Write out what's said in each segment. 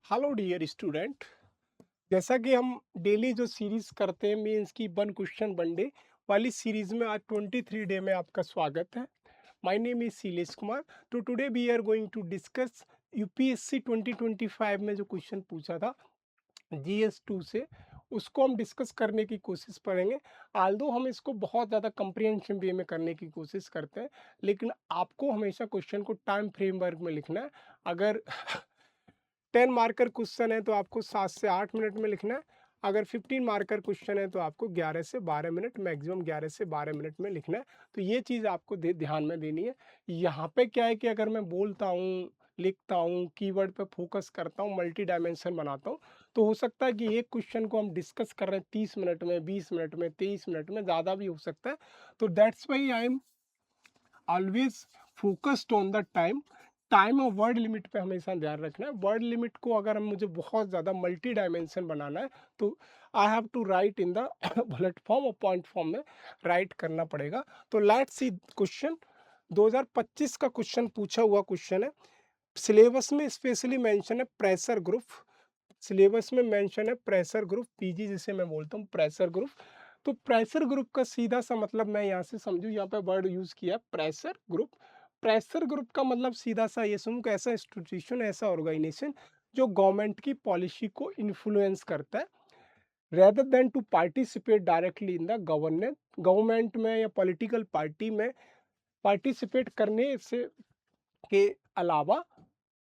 Hello dear student. जैसा कि हम डेली जो सीरीज करते हैं मीन्स की वन क्वेश्चन वन डे वाली सीरीज में आज 23 डे में आपका स्वागत है। My name is Shilesh Kumar. तो today we are going to discuss UPSC 2025 में जो क्वेश्चन पूछा था जीएस 2 से, उसको हम डिस्कस करने की कोशिश करेंगे। आल्दो हम इसको बहुत ज़्यादा कंप्रिहेंशन वे में करने की कोशिश करते हैं, लेकिन आपको हमेशा क्वेश्चन को टाइम फ्रेमवर्क में लिखना है। अगर 10 मार्कर क्वेश्चन है तो आपको 7 से 8 मिनट में लिखना है। अगर 15 मार्कर क्वेश्चन है तो आपको 11 से 12 मिनट, मैक्सिमम 11 से 12 मिनट में लिखना है। तो ये चीज़ आपको ध्यान में देनी है। यहाँ पे क्या है कि अगर मैं बोलता हूँ, लिखता हूँ, कीवर्ड पे फोकस करता हूँ, मल्टी डायमेंशन बनाता हूँ, तो हो सकता है कि एक क्वेश्चन को हम डिस्कस कर रहे हैं 30 मिनट में, 20 मिनट में, 23 मिनट में, ज़्यादा भी हो सकता है। तो that's why I am always focused on the time. Time और वर्ड लिमिट पे हमेशा ध्यान रखना है। वर्ड लिमिट को अगर हम मुझे बहुत ज़्यादा मल्टी डायमेंशन बनाना है तो I have to write in the bullet form और पॉइंट फॉर्म में राइट करना पड़ेगा। तो लेट्स सी क्वेश्चन। 2025 का क्वेश्चन पूछा हुआ क्वेश्चन है। सिलेबस में स्पेशली मेंशन है प्रेशर ग्रुप। सिलेबस में मेंशन है प्रेशर ग्रुप, पीजी जिसे मैं बोलता हूँ प्रेशर ग्रुप। तो प्रेशर ग्रुप का सीधा सा मतलब मैं यहाँ से समझूँ, यहाँ पे वर्ड यूज किया प्रेशर ग्रुप। प्रेशर ग्रुप का मतलब सीधा सा ये समझो कि ऐसा इंस्टीट्यूशन, ऐसा ऑर्गेनाइजेशन जो गवर्नमेंट की पॉलिसी को इन्फ्लुएंस करता है, rather than to participate directly in the governance. Government में या पॉलिटिकल पार्टी में पार्टिसिपेट करने से के अलावा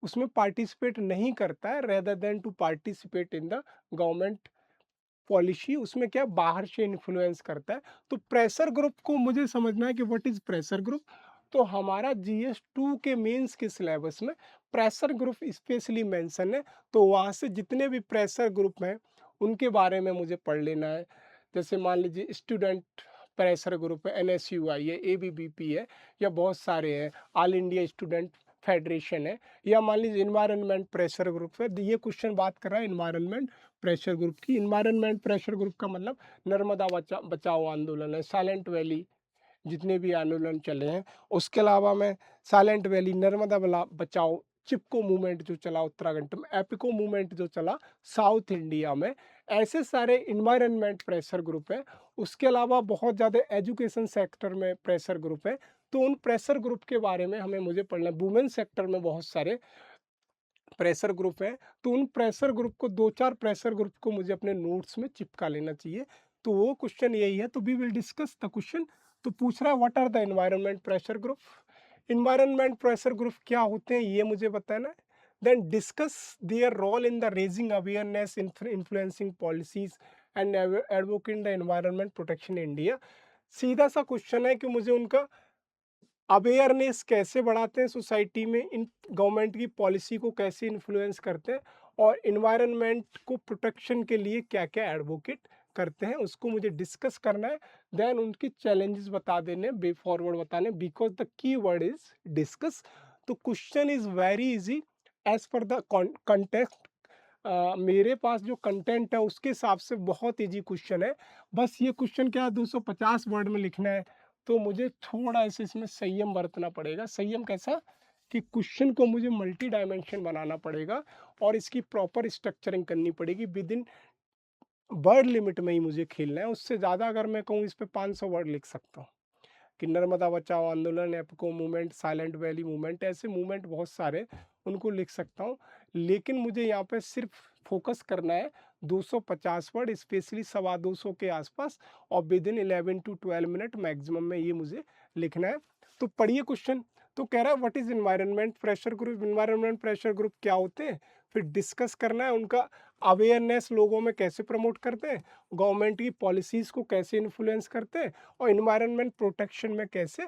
उसमें पार्टिसिपेट नहीं करता है, rather than to participate in the government policy, उसमें क्या बाहर से इन्फ्लुएंस करता है। तो प्रेशर ग्रुप को मुझे समझना है कि व्हाट इज प्रेशर ग्रुप। तो हमारा जीएस 2 के मेंस के सिलेबस में प्रेशर ग्रुप स्पेशली मेंशन है। तो वहाँ से जितने भी प्रेशर ग्रुप हैं उनके बारे में मुझे पढ़ लेना है। जैसे मान लीजिए स्टूडेंट प्रेशर ग्रुप है, एनएसयूआई है, एबीवीपी है, या बहुत सारे हैं, ऑल इंडिया स्टूडेंट फेडरेशन है, या मान लीजिए इन्वायरमेंट प्रेशर ग्रुप है। ये क्वेश्चन बात कर रहा है इन्वायरमेंट प्रेशर ग्रुप की। इन्वायरमेंट प्रेशर ग्रुप का मतलब नर्मदा बचाओ आंदोलन है, साइलेंट वैली जितने भी आंदोलन चले हैं, उसके अलावा मैं साइलेंट वैली, नर्मदा बचाओ, चिपको मूवमेंट जो चला उत्तराखंड में, एपिको मूवमेंट जो चला साउथ इंडिया में, ऐसे सारे इन्वायरमेंट प्रेशर ग्रुप है। उसके अलावा बहुत ज़्यादा एजुकेशन सेक्टर में प्रेशर ग्रुप है। तो उन प्रेशर ग्रुप के बारे में हमें मुझे पढ़ना है। वुमेन सेक्टर में बहुत सारे प्रेशर ग्रुप है। तो उन प्रेशर ग्रुप को, दो चार प्रेशर ग्रुप को मुझे अपने नोट्स में चिपका लेना चाहिए। तो वो क्वेश्चन यही है। तो we will discuss the question. तो पूछ रहा है what are the environment pressure group. Environment pressure group क्या होते हैं ये मुझे बताना है। Then discuss their role in the raising awareness, influencing policies and advocating the environment protection India. सीधा सा क्वेश्चन है कि मुझे उनका अवेयरनेस कैसे बढ़ाते हैं सोसाइटी में, इन गवर्नमेंट की पॉलिसी को कैसे इन्फ्लुएंस करते हैं, और इन्वायरमेंट को प्रोटेक्शन के लिए क्या क्या एडवोकेट करते हैं, उसको मुझे डिस्कस करना है। देन उनकी चैलेंजेस बता देने, वे फॉरवर्ड बताने, because the key word is discuss. तो question is very easy as per the context. मेरे पास जो कंटेंट है उसके हिसाब से बहुत इजी क्वेश्चन है। बस ये क्वेश्चन क्या 250 वर्ड में लिखना है। तो मुझे थोड़ा सा इसमें संयम बरतना पड़ेगा। संयम कैसा कि क्वेश्चन को मुझे मल्टी डायमेंशन बनाना पड़ेगा और इसकी प्रॉपर स्ट्रक्चरिंग करनी पड़ेगी। विद इन वर्ड लिमिट में ही मुझे खेलना है। उससे ज़्यादा अगर मैं कहूँ इस पे 500 वर्ड लिख सकता हूँ कि नर्मदा बचाओ आंदोलन, Appiko movement, Silent Valley movement, ऐसे मूवमेंट बहुत सारे, उनको लिख सकता हूँ। लेकिन मुझे यहाँ पे सिर्फ फोकस करना है 250 वर्ड, स्पेशली 250 के आसपास, और within 11 to 12 minute maximum में ये मुझे लिखना है। तो पढ़िए क्वेश्चन। तो कह रहा है what is environment pressure group. Environment pressure group क्या होते हैं, फिर डिस्कस करना है उनका अवेयरनेस लोगों में कैसे प्रमोट करते हैं, गवर्नमेंट की पॉलिसीज को कैसे इन्फ्लुएंस करते हैं, और इन्वायरमेंट प्रोटेक्शन में कैसे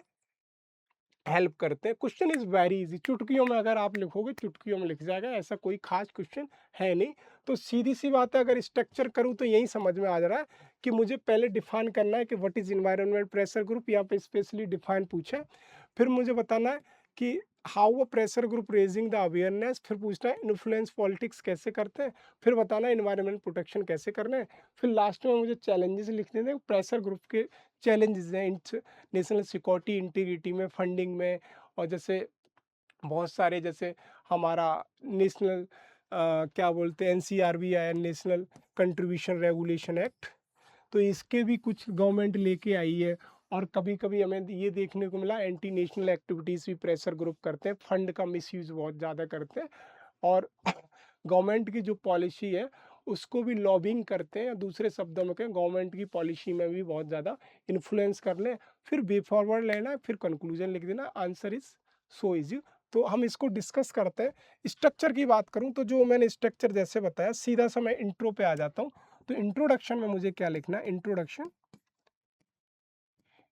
हेल्प करते हैं। क्वेश्चन इज वेरी इजी, चुटकियों में अगर आप लिखोगे चुटकियों में लिख जाएगा, ऐसा कोई खास क्वेश्चन है नहीं। तो सीधी सी बात है, अगर स्ट्रक्चर करूँ तो यही समझ में आ जा रहा है कि मुझे पहले डिफाइन करना है कि what is environment pressure group, यहाँ पे स्पेशली डिफाइन पूछा है। फिर मुझे बताना है कि how a pressure group raising the awareness, फिर पूछना है इन्फ्लुएंस पॉलिटिक्स कैसे करते हैं, फिर बताना है इन्वायरमेंट प्रोटेक्शन कैसे करना है, फिर लास्ट में मुझे चैलेंजेस लिखने दें। प्रेशर ग्रुप के चैलेंजेस हैं नेशनल सिक्योरिटी इंटीग्रिटी में, फंडिंग में, और जैसे बहुत सारे, जैसे हमारा नेशनल क्या बोलते हैं, एनसीआरबी आया, नेशनल कंट्रीब्यूशन रेगुलेशन एक्ट, तो इसके भी कुछ गवर्नमेंट लेके आई है। और कभी कभी हमें ये देखने को मिला एंटी नेशनल एक्टिविटीज़ भी प्रेशर ग्रुप करते हैं, फंड का मिसयूज बहुत ज़्यादा करते हैं, और गवर्नमेंट की जो पॉलिसी है उसको भी लॉबिंग करते हैं, या दूसरे शब्दों में कहें गवर्नमेंट की पॉलिसी में भी बहुत ज़्यादा इन्फ्लुएंस कर लें, फिर वे फॉरवर्ड लेना, फिर कंक्लूजन लिख देना, आंसर इज सो इजी। तो हम इसको डिस्कस करते हैं। स्ट्रक्चर की बात करूं तो जो मैंने स्ट्रक्चर जैसे बताया, सीधा सा मैं इंट्रो पे आ जाता हूं। तो इंट्रोडक्शन में मुझे क्या लिखना है,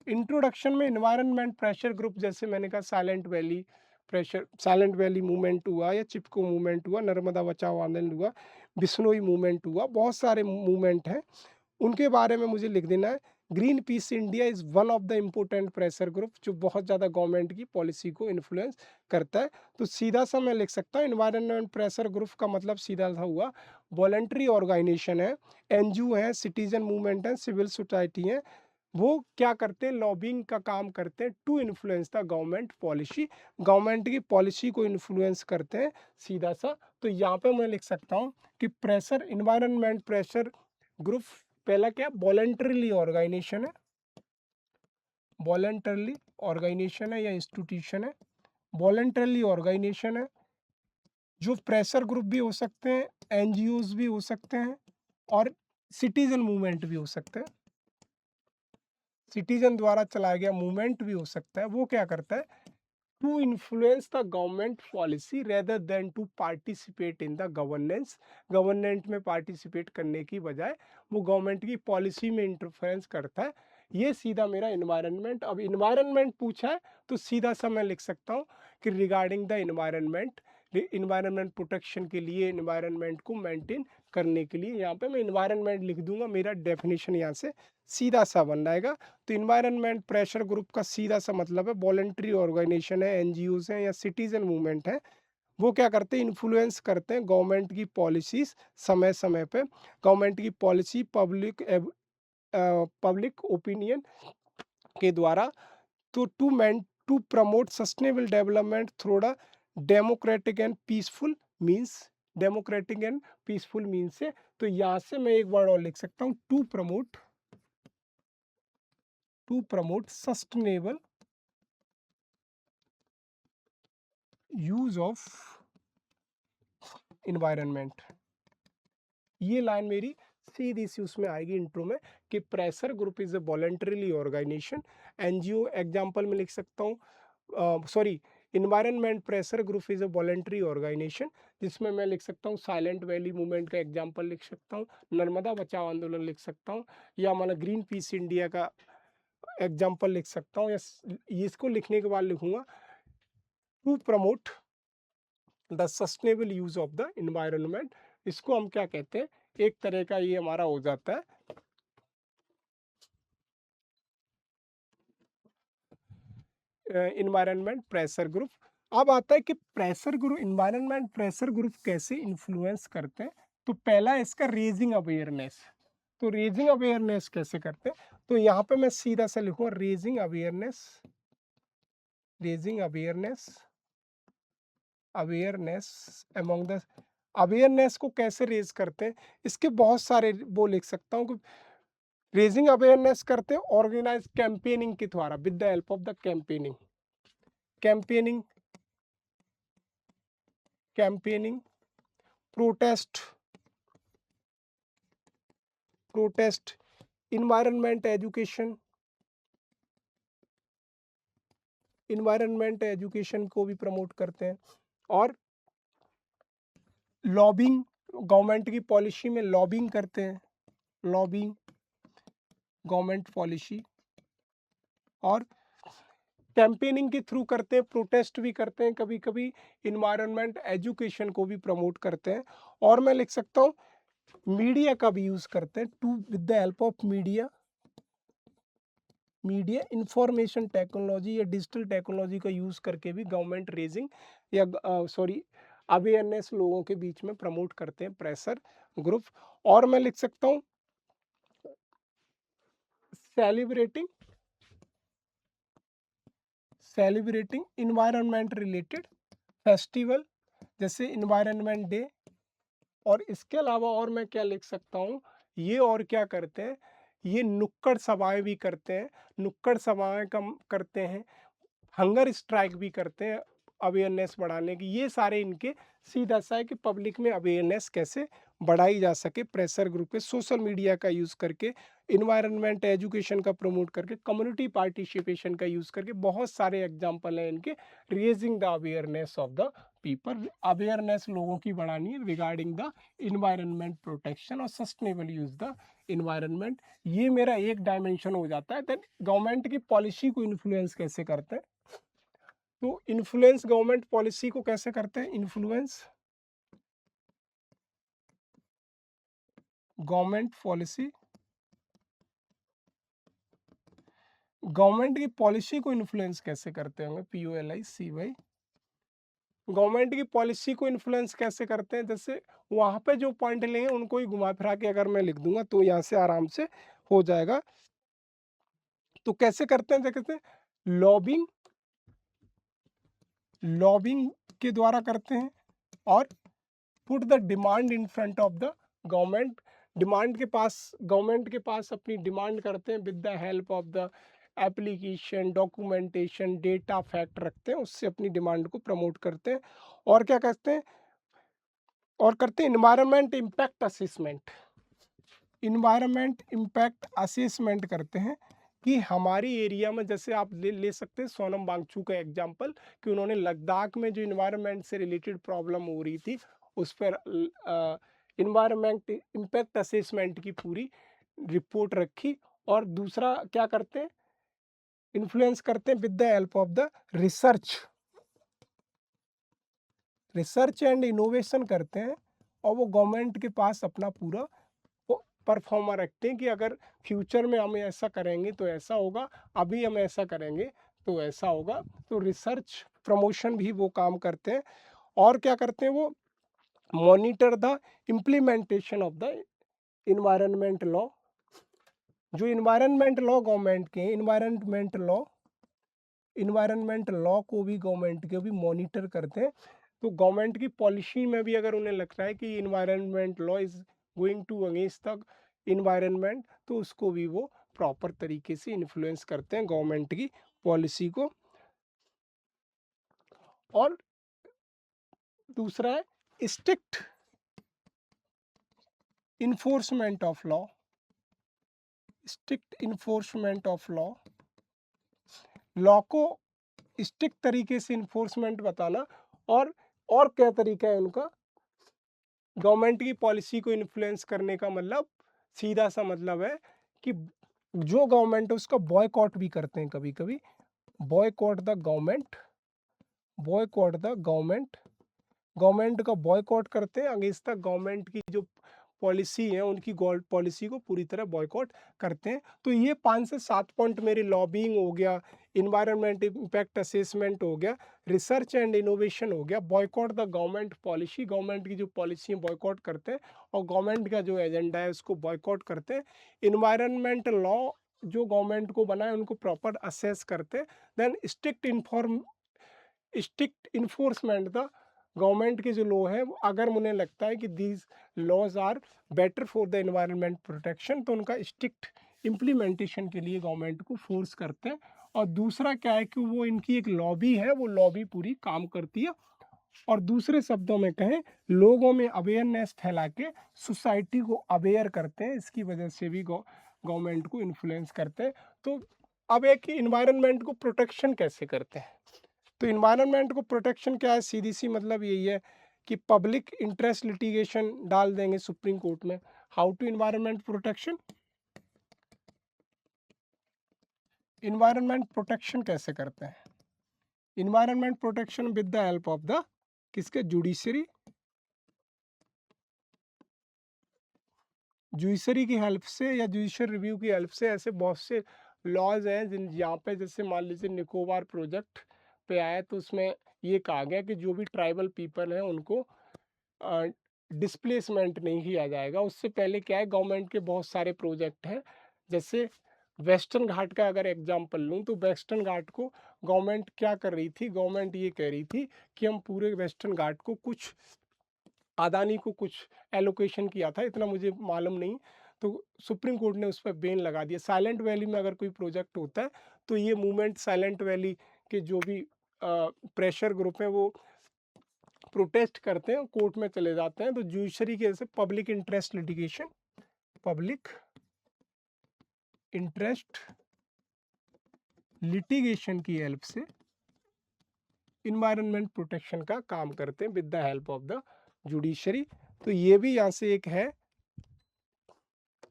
इंट्रोडक्शन में इन्वायरमेंट प्रेशर ग्रुप, जैसे मैंने कहा silent valley pressure, silent Valley movement हुआ, या चिपको मूवमेंट हुआ, नर्मदा बचाओ आंदोलन हुआ, बिश्नोई मूवमेंट हुआ, बहुत सारे मूवमेंट हैं, उनके बारे में मुझे लिख देना है। Green peas India is one of the important pressure group, जो बहुत ज़्यादा गवर्नमेंट की पॉलिसी को इन्फ्लुएंस करता है। तो सीधा सा मैं लिख सकता हूँ, इन्वायरमेंट प्रेशर ग्रुप का मतलब सीधा सा हुआ वॉलंटरी ऑर्गेनाइजेशन है, एनजीओ है, सिटीजन मूवमेंट है, सिविल सोसाइटी है, वो क्या करते हैं, लॉबिंग का काम करते हैं to influence the government policy, government की पॉलिसी को इन्फ्लुएंस करते हैं सीधा सा। तो यहाँ पे मैं लिख सकता हूँ कि प्रेशर, इन्वायरमेंट प्रेशर ग्रुप पहला क्या, वॉलंटरीली ऑर्गेनाइजेशन है, वॉलंटरली ऑर्गेनाइजेशन है या इंस्टीट्यूशन है, वॉलंटरली ऑर्गेनाइजेशन है, जो प्रेशर ग्रुप भी हो सकते हैं, एनजीओज भी हो सकते हैं, और सिटीजन मूवमेंट भी हो सकते हैं, सिटीजन द्वारा चलाया गया मूवमेंट भी हो सकता है। वो क्या करता है, to influence the government policy rather than to participate in the governance, governance में पार्टिसिपेट करने की बजाय वो गवर्नमेंट की पॉलिसी में इंटरफेरेंस करता है। ये सीधा मेरा इन्वायरमेंट। अब इन्वायरमेंट पूछा है तो सीधा सा मैं लिख सकता हूँ कि regarding the environment, environment protection के लिए, इन्वायरमेंट को मेंटेन करने के लिए, यहाँ पे मैं इन्वायरमेंट लिख दूंगा, मेरा डेफिनेशन यहाँ से सीधा सा बन जाएगा। तो इन्वायरमेंट प्रेशर ग्रुप का सीधा सा मतलब है वॉलंटरी ऑर्गेनाइजेशन है, एनजीओज हैं, या सिटीजन मूवमेंट है, वो क्या करते हैं, इन्फ्लुएंस करते हैं गवर्नमेंट की पॉलिसीज समय समय पे, गवर्नमेंट की पॉलिसी पब्लिक ओपिनियन के द्वारा, तो to promote sustainable development through the democratic and peaceful means, democratic and peaceful means से। तो यहाँ से मैं एक वर्ड और लिख सकता हूँ, to promote sustainable use of environment. ये लाइन मेरी सीधी सी उसमें आएगी इंट्रो में, कि pressure group is a voluntarily organisation, NGO example में लिख सकता हूँ, sorry, environment pressure group is a voluntary organisation, जिसमें मैं लिख सकता हूँ साइलेंट वैली मूवमेंट का एग्जांपल लिख सकता हूँ, नर्मदा बचाओ आंदोलन लिख सकता हूँ, या मतलब ग्रीन पीस इंडिया का एग्जांपल लिख सकता हूँ, या इसको लिखने के बाद लिखूंगा to promote the sustainable use of the environment. इसको हम क्या कहते हैं, एक तरह का ये हमारा हो जाता है इन्वायरमेंट प्रेशर ग्रुप। अब आता है कि pressure group, environment pressure group कैसे इन्फ्लुएंस करते हैं। तो पहला इसका रेजिंग अवेयरनेस। तो रेजिंग अवेयरनेस कैसे करते हैं, तो यहाँ पे मैं सीधा सा लिखूंगा raising awareness, raising awareness, awareness among the, awareness को कैसे रेज करते हैं, इसके बहुत सारे वो लिख सकता हूँ कि रेजिंग अवेयरनेस करते हैं ऑर्गेनाइज कैंपेनिंग के द्वारा, with the help of the campaigning, campaigning, campaigning, protest, protest, environment education, environment education को भी प्रमोट करते हैं, और लॉबिंग, गवर्नमेंट की पॉलिसी में लॉबिंग करते हैं, लॉबिंग गवर्नमेंट पॉलिसी, और कैंपेनिंग के थ्रू करते हैं, प्रोटेस्ट भी करते हैं कभी कभी, इन्वायरमेंट एजुकेशन को भी प्रमोट करते हैं। और मैं लिख सकता हूँ मीडिया का भी यूज करते हैं, to with the help of media, media information technology या डिजिटल टेक्नोलॉजी का यूज करके भी गवर्नमेंट रेजिंग या सॉरी अवेयरनेस लोगों के बीच में प्रमोट करते हैं प्रेशर ग्रुप। और मैं लिख सकता हूँ celebrating, celebrating environment related festival, जैसे इन्वायरमेंट डे, और इसके अलावा और मैं क्या लिख सकता हूँ, ये और क्या करते हैं, ये नुक्कड़ सभाएँ भी करते हैं, नुक्कड़ सभाएँ कम करते हैं, हंगर स्ट्राइक भी करते हैं अवेयरनेस बढ़ाने की। ये सारे इनके सीधा सा है कि पब्लिक में अवेयरनेस कैसे बढ़ाई जा सके, प्रेशर ग्रुप पे सोशल मीडिया का यूज़ करके, इन्वायरमेंट एजुकेशन का प्रमोट करके, कम्युनिटी पार्टिसिपेशन का यूज़ करके। बहुत सारे एग्जाम्पल हैं इनके। Raising the awareness of the people, awareness लोगों की बढ़ानी है रिगार्डिंग द इन्वायरमेंट प्रोटेक्शन और सस्टेनेबल यूज द इन्वायरमेंट। ये मेरा एक डायमेंशन हो जाता है। देन गवर्नमेंट की पॉलिसी को इन्फ्लुएंस कैसे करते हैं, तो इन्फ्लुएंस गवर्नमेंट पॉलिसी को कैसे करते हैं, इन्फ्लुएंस गवर्नमेंट पॉलिसी, गवर्नमेंट की पॉलिसी को इन्फ्लुएंस कैसे करते होंगे, POLICY, गवर्नमेंट की पॉलिसी को इन्फ्लुएंस कैसे करते हैं। जैसे वहाँ पे जो पॉइंट लेंगे उनको ही घुमा फिरा के अगर मैं लिख दूंगा तो यहाँ से आराम से हो जाएगा। तो कैसे करते हैं, देखते हैं लॉबिंग, लॉबिंग के द्वारा करते हैं, और put the demand in front of the government, demand के पास, गवर्नमेंट के पास अपनी डिमांड करते हैं with the help of the application, documentation, data, fact रखते हैं, उससे अपनी डिमांड को प्रमोट करते हैं। और क्या करते हैं, और करते हैं environment impact assessment, environment impact assessment करते हैं कि हमारी एरिया में, जैसे आप ले सकते हैं सोनम वांगचुक का एग्जांपल, कि उन्होंने लद्दाख में जो इन्वायरमेंट से रिलेटेड प्रॉब्लम हो रही थी उस पर इन्वायरमेंट इम्पैक्ट असेसमेंट की पूरी रिपोर्ट रखी। और दूसरा क्या करते हैं, इन्फ्लुएंस करते हैं with the help of the research, research and innovation करते हैं, और वो गवर्नमेंट के पास अपना पूरा परफॉर्मर रखते हैं कि अगर फ्यूचर में हम ऐसा करेंगे तो ऐसा होगा, अभी हम ऐसा करेंगे तो ऐसा होगा। तो रिसर्च प्रमोशन भी वो काम करते हैं। और क्या करते हैं, वो monitor the implementation of the environment law, जो इन्वायरमेंट लॉ गवर्नमेंट के, इन्वायरमेंट लॉ को भी गवर्नमेंट के भी मॉनिटर करते हैं। तो गवर्नमेंट की पॉलिसी में भी अगर उन्हें लगता है कि environment law is going to against the environment, तो उसको भी वो प्रॉपर तरीके से इन्फ्लुएंस करते हैं गवर्नमेंट की पॉलिसी को। और दूसरा है strict enforcement of law, strict enforcement of law, law को स्ट्रिक्ट तरीके से इन्फोर्समेंट बताना। और क्या तरीका है उनका, गवर्नमेंट की पॉलिसी को इन्फ्लुएंस करने का मतलब, सीधा सा मतलब है कि जो गवर्नमेंट है उसका बॉयकॉट भी करते हैं कभी कभी, boycott the government, boycott the government, government का बॉयकॉट करते हैं, अगेंस्ट द गवर्नमेंट की जो पॉलिसी है उनकी पॉलिसी को पूरी तरह बॉयकॉट करते हैं। तो ये 5 से 7 पॉइंट मेरी लॉबिंग हो गया, इन्वायरमेंट इम्पैक्ट असेसमेंट हो गया, रिसर्च एंड इनोवेशन हो गया, boycott the government policy, government की जो पॉलिसी है बॉयकॉट करते हैं और गवर्नमेंट का जो एजेंडा है उसको बॉयकॉट करते हैं, इन्वायरमेंट लॉ जो गवर्नमेंट को बना है उनको प्रॉपर असेस करते हैं, then strict enforcement the government के जो लॉ है, अगर मुझे लगता है कि these laws are better for the environment protection, तो उनका स्ट्रिक्ट इम्प्लीमेंटेशन के लिए गवर्नमेंट को फोर्स करते हैं। और दूसरा क्या है कि वो इनकी एक लॉबी है, वो लॉबी पूरी काम करती है। और दूसरे शब्दों में कहें, लोगों में अवेयरनेस फैला के सोसाइटी को अवेयर करते हैं, इसकी वजह से भी गवर्नमेंट को इन्फ्लुएंस करते हैं। तो अब एक इन्वायरमेंट को प्रोटेक्शन कैसे करते हैं, तो इन्वायरमेंट को प्रोटेक्शन क्या है, सीधी सी मतलब यही है कि पब्लिक इंटरेस्ट लिटिगेशन डाल देंगे सुप्रीम कोर्ट में। How to environment protection, environment protection कैसे करते हैं, environment protection with the help of the किसके, जुडिशरी, जुडिशरी की हेल्प से या जुडिशियल रिव्यू की हेल्प से। ऐसे बहुत से लॉज हैं जिन यहाँ पे, जैसे मान लीजिए निकोबार प्रोजेक्ट पे आया तो उसमें ये कहा गया कि जो भी ट्राइबल पीपल हैं उनको डिस्प्लेसमेंट नहीं किया जाएगा। उससे पहले क्या है, गवर्नमेंट के बहुत सारे प्रोजेक्ट हैं, जैसे वेस्टर्न घाट का अगर एग्जांपल लूँ तो वेस्टर्न घाट को गवर्नमेंट क्या कर रही थी, गवर्नमेंट ये कह रही थी कि हम पूरे वेस्टर्न घाट को कुछ अदानी को कुछ एलोकेशन किया था, इतना मुझे मालूम नहीं, तो सुप्रीम कोर्ट ने उस पर बैन लगा दिया। साइलेंट वैली में अगर कोई प्रोजेक्ट होता है तो ये मूवमेंट साइलेंट वैली के जो भी प्रेशर ग्रुप हैं वो प्रोटेस्ट करते हैं, कोर्ट में चले जाते हैं। तो जुडिशरी के जैसे public interest litigation, public interest litigation की हेल्प से इन्वायरमेंट प्रोटेक्शन का काम करते हैं with the help of the judiciary. तो ये भी यहाँ से एक है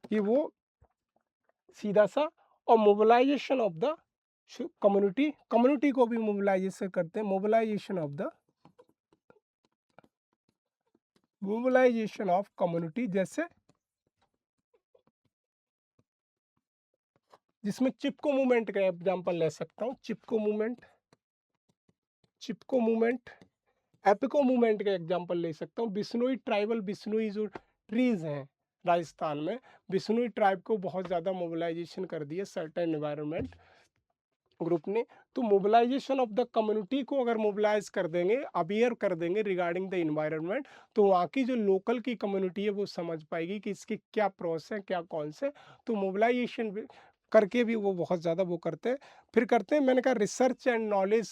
कि वो सीधा सा, और mobilisation of the community, community को भी मोबिलाइजेशन करते हैं, मोबिलाइजेशन ऑफ कम्युनिटी, जैसे जिसमें चिपको मूवमेंट का एग्जांपल ले सकता हूँ। चिपको मूवमेंट, एपिको मूवमेंट का एग्जांपल ले सकता हूँ। बिश्नोई ट्राइबल, बिश्नोई जो ट्रीज हैं राजस्थान में, बिश्नोई ट्राइब को बहुत ज़्यादा मोबिलाइजेशन कर दिया सर्टेन एनवायरनमेंट ग्रुप ने। तो मोबिलाइजेशन ऑफ द कम्युनिटी को अगर मोबिलाइज कर देंगे, अवेयर कर देंगे रिगार्डिंग द इन्वायरमेंट, तो वहाँ की जो लोकल की कम्युनिटी है वो समझ पाएगी कि इसके क्या प्रोसेस है, क्या कौन से। तो मोबिलाइजेशन करके भी वो बहुत ज़्यादा वो करते हैं। फिर करते हैं, मैंने कहा रिसर्च एंड नॉलेज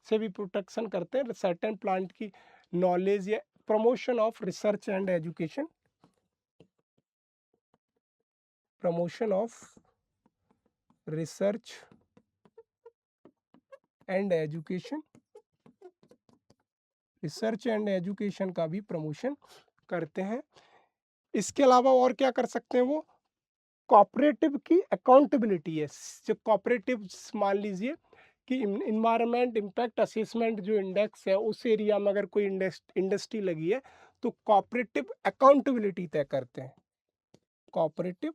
से भी प्रोटेक्शन करते हैं, सर्टेन प्लांट की नॉलेज या promotion of research and education, promotion of research and education, research and education का भी प्रमोशन करते हैं। इसके अलावा और क्या कर सकते हैं वो, कोऑपरेटिव की अकाउंटेबिलिटी है। जो कोऑपरेटिव, मान लीजिए कि इन्वायरमेंट इम्पैक्ट असेसमेंट जो इंडेक्स है, उस एरिया में अगर कोई इंडस्ट्री लगी है तो कोऑपरेटिव अकाउंटेबिलिटी तय करते हैं, कोऑपरेटिव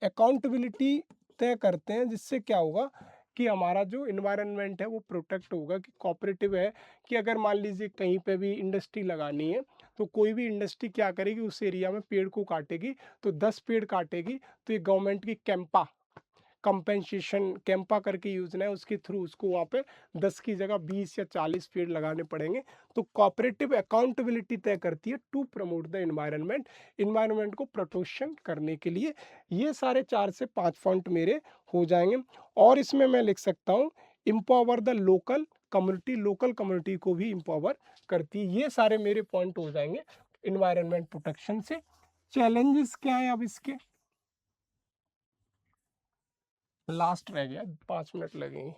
अकाउंटेबिलिटी तय करते हैं, जिससे क्या होगा कि हमारा जो इन्वायरमेंट है वो प्रोटेक्ट होगा। कि कोऑपरेटिव है कि अगर मान लीजिए कहीं पे भी इंडस्ट्री लगानी है, तो कोई भी इंडस्ट्री क्या करेगी, उस एरिया में पेड़ को काटेगी, तो 10 पेड़ काटेगी तो ये गवर्नमेंट की कैंपा कंपेंसेशन कैंपा करके योजना है, उसके थ्रू उसको वहाँ पे 10 की जगह 20 या 40 पेड़ लगाने पड़ेंगे। तो कोऑपरेटिव अकाउंटेबिलिटी तय करती है टू प्रमोट द इन्वायरमेंट को प्रोटेक्शन करने के लिए। ये सारे 4 से 5 पॉइंट मेरे हो जाएंगे। और इसमें मैं लिख सकता हूँ empower the local community, local community को भी इम्पावर करती है। ये सारे मेरे पॉइंट हो जाएंगे इन्वायरमेंट प्रोटेक्शन से। चैलेंजेस क्या है अब इसके, लास्ट रह गया, 5 मिनट लगेंगे।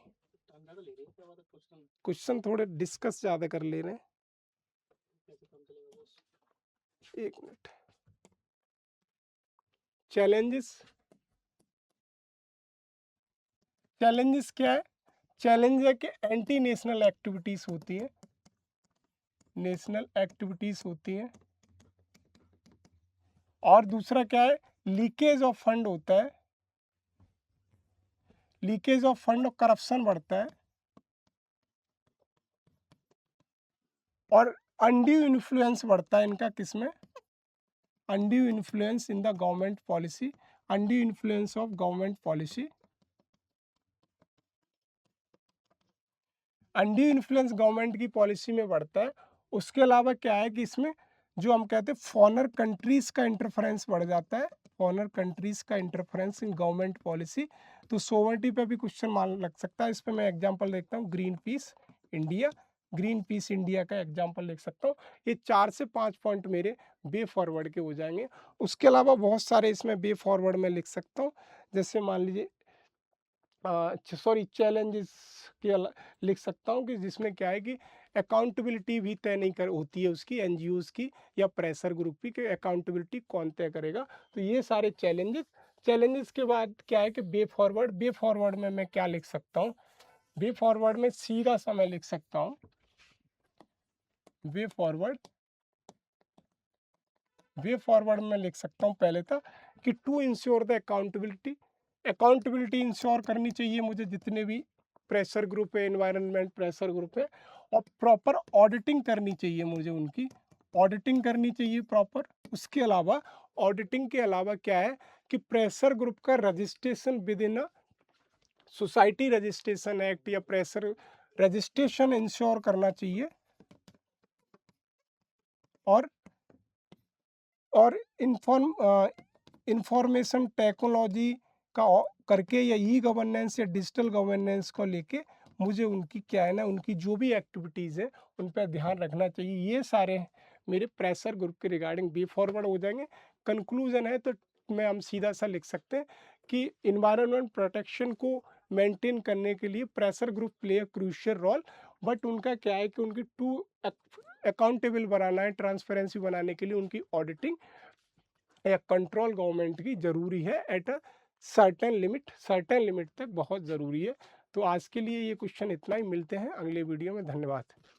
क्वेश्चन थोड़े डिस्कस ज्यादा कर ले रहे हैं, 1 मिनट। चैलेंजेस, चैलेंजेस क्या है, चैलेंज है कि एंटी नेशनल एक्टिविटीज होती है, नेशनल एक्टिविटीज होती हैं। और दूसरा क्या है, लीकेज ऑफ फंड होता है, लीकेज ऑफ फंड और करप्शन बढ़ता है। और अनड्यू इन्फ्लुएंस बढ़ता है इनका, किसमें, undue influence in the government policy, undue influence of government policy, undue influence government की पॉलिसी में बढ़ता है। उसके अलावा क्या है कि इसमें जो हम कहते हैं फॉरेनर कंट्रीज का इंटरफेरेंस बढ़ जाता है, फॉरेनर कंट्रीज का इंटरफेरेंस इन गवर्नमेंट पॉलिसी। तो सोवर्निटी पे भी क्वेश्चन मान लग सकता है। इस पर मैं एग्जांपल देखता हूँ, green peas India, green peas India का एग्जांपल लिख सकता हूँ। ये 4 से 5 पॉइंट मेरे वे फॉरवर्ड के हो जाएंगे। उसके अलावा बहुत सारे इसमें वे फॉरवर्ड में लिख सकता हूँ, जैसे मान लीजिए सॉरी चैलेंजेस के लिख सकता हूँ कि जिसमें क्या है कि अकाउंटेबिलिटी भी तय नहीं कर होती है उसकी, एनजीओज की या प्रेशर ग्रुप की, कि अकाउंटेबिलिटी कौन तय करेगा। तो ये सारे चैलेंजेस, चैलेंजेस के बाद क्या है कि वे फॉरवर्ड, वे फॉरवर्ड में मैं क्या लिख सकता हूँ, वे फॉरवर्ड में सीधा सा मैं लिख सकता हूँ, वे फॉरवर्ड, वे फॉरवर्ड में लिख सकता हूँ पहले था कि to ensure the accountability, accountability ensure करनी चाहिए मुझे जितने भी प्रेशर ग्रुप है, एनवायरनमेंट प्रेशर ग्रुप है, और प्रॉपर ऑडिटिंग करनी चाहिए मुझे, उनकी ऑडिटिंग करनी चाहिए प्रॉपर। उसके अलावा ऑडिटिंग के अलावा क्या है कि प्रेशर ग्रुप का registration with in a society registration act या प्रेशर रजिस्ट्रेशन इंश्योर करना चाहिए, और इंफॉर्मेशन टेक्नोलॉजी का करके या ई गवर्नेंस या डिजिटल गवर्नेंस को लेके मुझे उनकी क्या है ना, उनकी जो भी एक्टिविटीज़ है उन पर ध्यान रखना चाहिए। ये सारे मेरे प्रेशर ग्रुप के रिगार्डिंग बी फॉरवर्ड हो जाएंगे। कंक्लूजन है तो मैं हम सीधा सा लिख सकते हैं कि इन्वायरमेंट प्रोटेक्शन को मेंटेन करने के लिए pressure group play a crucial role. But उनका क्या है कि उनकी टू अकाउंटेबल बनाना है, ट्रांसपेरेंसी बनाने के लिए उनकी ऑडिटिंग या कंट्रोल गवर्नमेंट की ज़रूरी है एट अ सर्टेन लिमिट तक बहुत ज़रूरी है। तो आज के लिए ये क्वेश्चन इतना ही, मिलते हैं अगले वीडियो में। धन्यवाद।